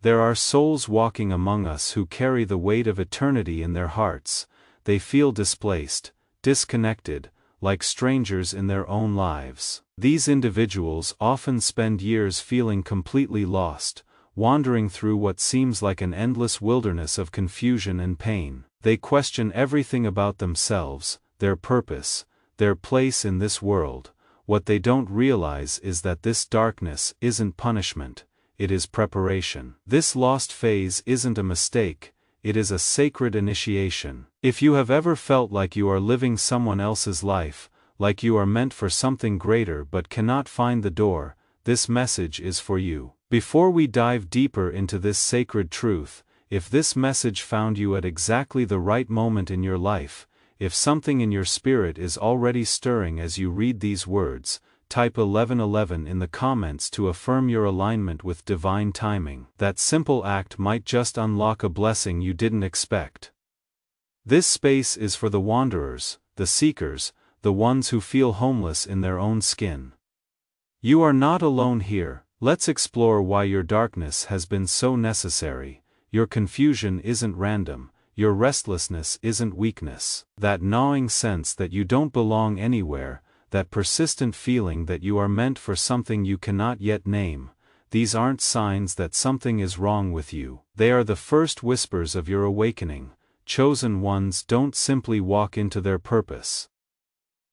There are souls walking among us who carry the weight of eternity in their hearts. They feel displaced, disconnected, like strangers in their own lives. These individuals often spend years feeling completely lost, wandering through what seems like an endless wilderness of confusion and pain. They question everything about themselves, their purpose, their place in this world. What they don't realize is that this darkness isn't punishment, it is preparation. This lost phase isn't a mistake, it is a sacred initiation. If you have ever felt like you are living someone else's life, like you are meant for something greater but cannot find the door, this message is for you. Before we dive deeper into this sacred truth, if this message found you at exactly the right moment in your life, if something in your spirit is already stirring as you read these words, type 1111 in the comments to affirm your alignment with divine timing. That simple act might just unlock a blessing you didn't expect. This space is for the wanderers, the seekers, the ones who feel homeless in their own skin. You are not alone here. Let's explore why your darkness has been so necessary. Your confusion isn't random, your restlessness isn't weakness. That gnawing sense that you don't belong anywhere, that persistent feeling that you are meant for something you cannot yet name, these aren't signs that something is wrong with you. They are the first whispers of your awakening. Chosen ones don't simply walk into their purpose.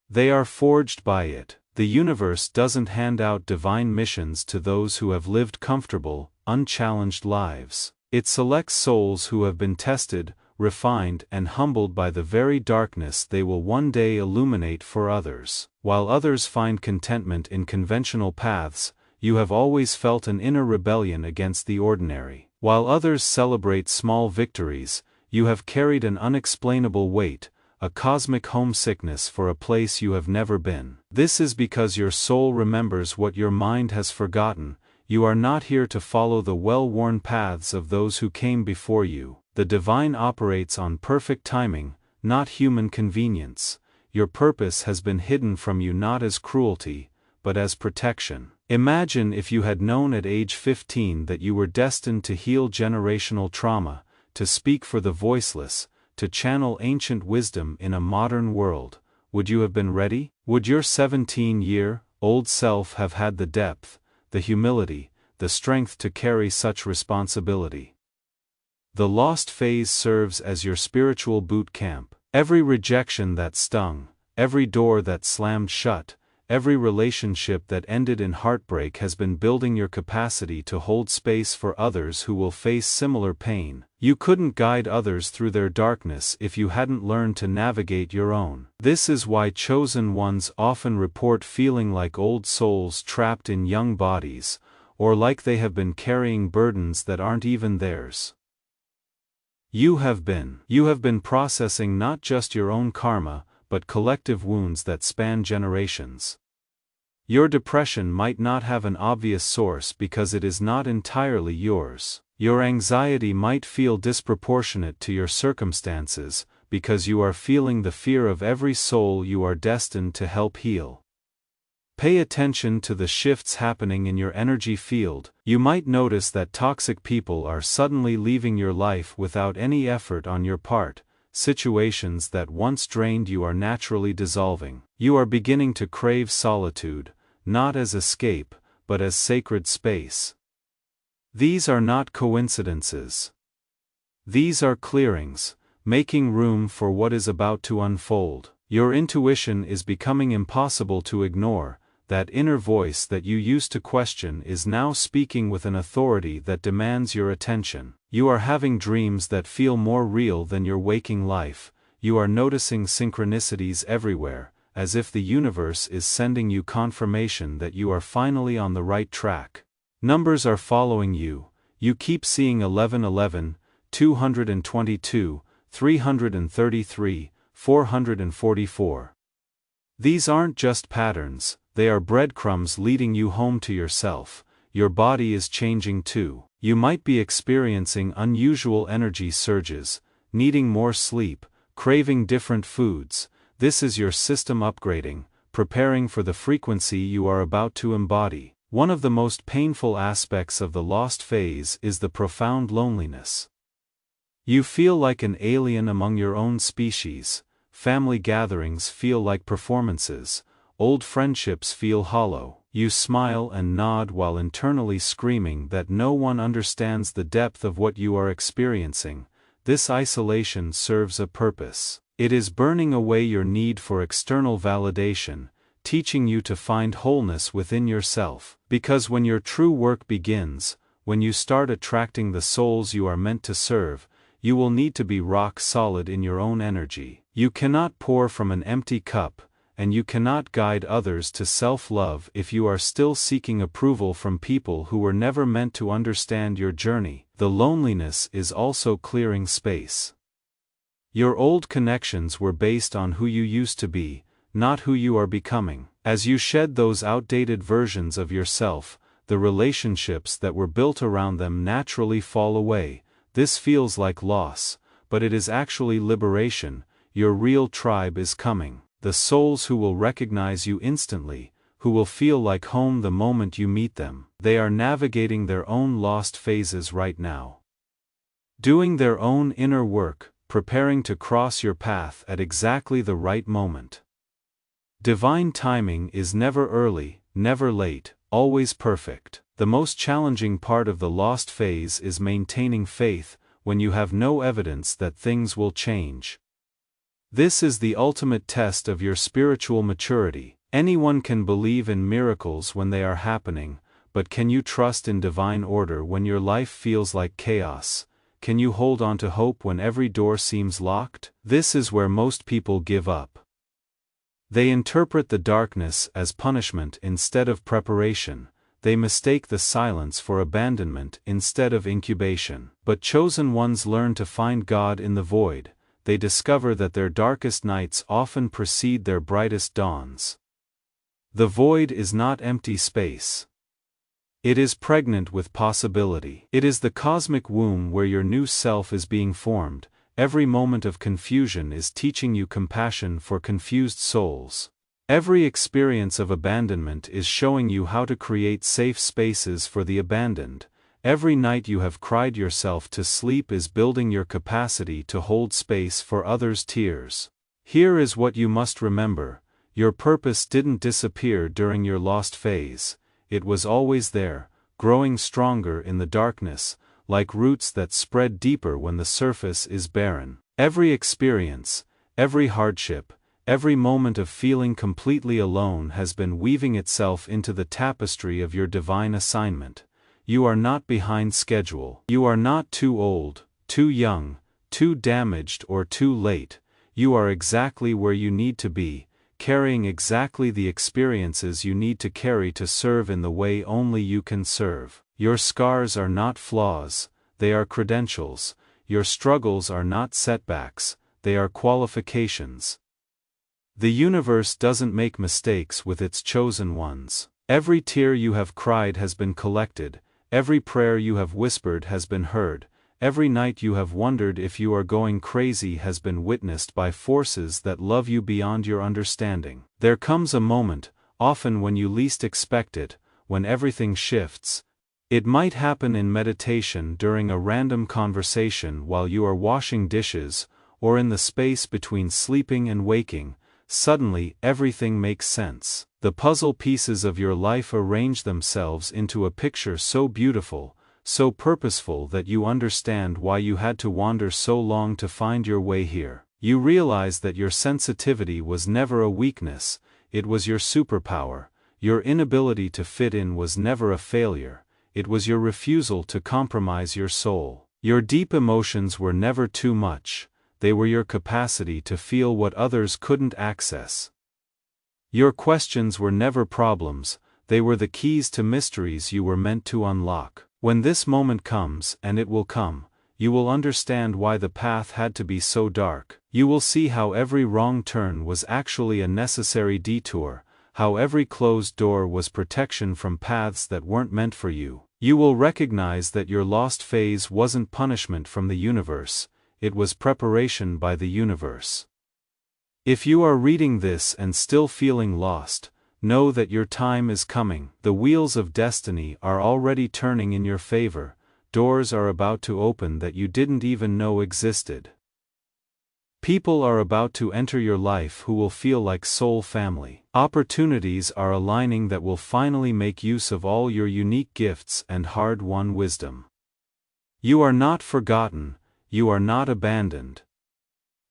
They are forged by it. The universe doesn't hand out divine missions to those who have lived comfortable, unchallenged lives. It selects souls who have been tested, refined, and humbled by the very darkness they will one day illuminate for others. While others find contentment in conventional paths, you have always felt an inner rebellion against the ordinary. While others celebrate small victories, you have carried an unexplainable weight, a cosmic homesickness for a place you have never been. This is because your soul remembers what your mind has forgotten. You are not here to follow the well-worn paths of those who came before you. The divine operates on perfect timing, not human convenience. Your purpose has been hidden from you not as cruelty, but as protection. Imagine if you had known at age 15 that you were destined to heal generational trauma, to speak for the voiceless, to channel ancient wisdom in a modern world. Would you have been ready? Would your 17-year-old self have had the depth, the humility, the strength to carry such responsibility? The lost phase serves as your spiritual boot camp. Every rejection that stung, every door that slammed shut, every relationship that ended in heartbreak has been building your capacity to hold space for others who will face similar pain. You couldn't guide others through their darkness if you hadn't learned to navigate your own. This is why chosen ones often report feeling like old souls trapped in young bodies, or like they have been carrying burdens that aren't even theirs. You have been processing not just your own karma, but collective wounds that span generations. Your depression might not have an obvious source because it is not entirely yours. Your anxiety might feel disproportionate to your circumstances, because you are feeling the fear of every soul you are destined to help heal. Pay attention to the shifts happening in your energy field. You might notice that toxic people are suddenly leaving your life without any effort on your part. Situations that once drained you are naturally dissolving. You are beginning to crave solitude, not as escape, but as sacred space. These are not coincidences. These are clearings, making room for what is about to unfold. Your intuition is becoming impossible to ignore. That inner voice that you used to question is now speaking with an authority that demands your attention. You are having dreams that feel more real than your waking life. You are noticing synchronicities everywhere, as if the universe is sending you confirmation that you are finally on the right track. Numbers are following you. You keep seeing 1111, 222, 333, 444. These aren't just patterns. They are breadcrumbs leading you home to yourself. Your body is changing too. You might be experiencing unusual energy surges, needing more sleep, craving different foods. This is your system upgrading, preparing for the frequency you are about to embody. One of the most painful aspects of the lost phase is the profound loneliness. You feel like an alien among your own species, family gatherings feel like performances, old friendships feel hollow, you smile and nod while internally screaming that no one understands the depth of what you are experiencing. This isolation serves a purpose. It is burning away your need for external validation, teaching you to find wholeness within yourself. Because when your true work begins, when you start attracting the souls you are meant to serve, you will need to be rock solid in your own energy. You cannot pour from an empty cup, and you cannot guide others to self-love if you are still seeking approval from people who were never meant to understand your journey. The loneliness is also clearing space. Your old connections were based on who you used to be, not who you are becoming. As you shed those outdated versions of yourself, the relationships that were built around them naturally fall away. This feels like loss, but it is actually liberation. Your real tribe is coming. The souls who will recognize you instantly, who will feel like home the moment you meet them. They are navigating their own lost phases right now, doing their own inner work, preparing to cross your path at exactly the right moment. Divine timing is never early, never late, always perfect. The most challenging part of the lost phase is maintaining faith when you have no evidence that things will change. This is the ultimate test of your spiritual maturity. Anyone can believe in miracles when they are happening, but can you trust in divine order when your life feels like chaos? Can you hold on to hope when every door seems locked? This is where most people give up. They interpret the darkness as punishment instead of preparation. They mistake the silence for abandonment instead of incubation. But chosen ones learn to find God in the void. They discover that their darkest nights often precede their brightest dawns. The void is not empty space. It is pregnant with possibility. It is the cosmic womb where your new self is being formed. Every moment of confusion is teaching you compassion for confused souls. Every experience of abandonment is showing you how to create safe spaces for the abandoned. Every night you have cried yourself to sleep is building your capacity to hold space for others' tears. Here is what you must remember: your purpose didn't disappear during your lost phase. It was always there, growing stronger in the darkness, like roots that spread deeper when the surface is barren. Every experience, every hardship, every moment of feeling completely alone has been weaving itself into the tapestry of your divine assignment. You are not behind schedule. You are not too old, too young, too damaged, or too late. You are exactly where you need to be, carrying exactly the experiences you need to carry to serve in the way only you can serve. Your scars are not flaws, they are credentials. Your struggles are not setbacks, they are qualifications. The universe doesn't make mistakes with its chosen ones. Every tear you have cried has been collected. Every prayer you have whispered has been heard. Every night you have wondered if you are going crazy has been witnessed by forces that love you beyond your understanding. There comes a moment, often when you least expect it, when everything shifts. It might happen in meditation during a random conversation while you are washing dishes, or in the space between sleeping and waking. Suddenly, everything makes sense. The puzzle pieces of your life arrange themselves into a picture so beautiful, so purposeful that you understand why you had to wander so long to find your way here. You realize that your sensitivity was never a weakness, it was your superpower. Your inability to fit in was never a failure, it was your refusal to compromise your soul. Your deep emotions were never too much, they were your capacity to feel what others couldn't access. Your questions were never problems, they were the keys to mysteries you were meant to unlock. When this moment comes, and it will come, you will understand why the path had to be so dark. You will see how every wrong turn was actually a necessary detour, how every closed door was protection from paths that weren't meant for you. You will recognize that your lost phase wasn't punishment from the universe, it was preparation by the universe. If you are reading this and still feeling lost, know that your time is coming. The wheels of destiny are already turning in your favor, doors are about to open that you didn't even know existed. People are about to enter your life who will feel like soul family. Opportunities are aligning that will finally make use of all your unique gifts and hard-won wisdom. You are not forgotten, you are not abandoned.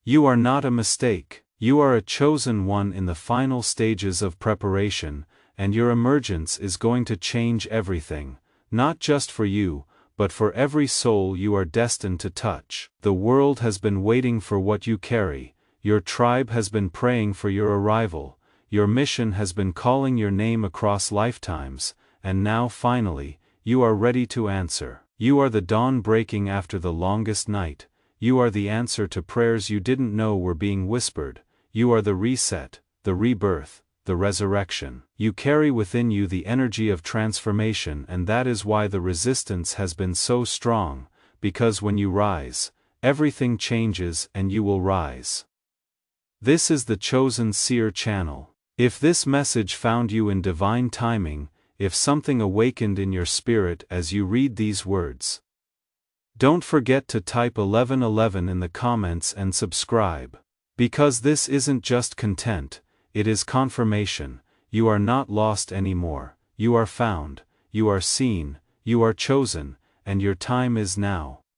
You are not a mistake, you are a chosen one in the final stages of preparation, and your emergence is going to change everything, not just for you, but for every soul you are destined to touch. The world has been waiting for what you carry, your tribe has been praying for your arrival, your mission has been calling your name across lifetimes, and now finally, you are ready to answer. You are the dawn breaking after the longest night, you are the answer to prayers you didn't know were being whispered, you are the reset, the rebirth, the resurrection. You carry within you the energy of transformation, and that is why the resistance has been so strong, because when you rise, everything changes and you will rise. This is the Chosen Seer channel. If this message found you in divine timing, if something awakened in your spirit as you read these words, don't forget to type 1111 in the comments and subscribe. Because this isn't just content, it is confirmation. You are not lost anymore, you are found, you are seen, you are chosen, and your time is now.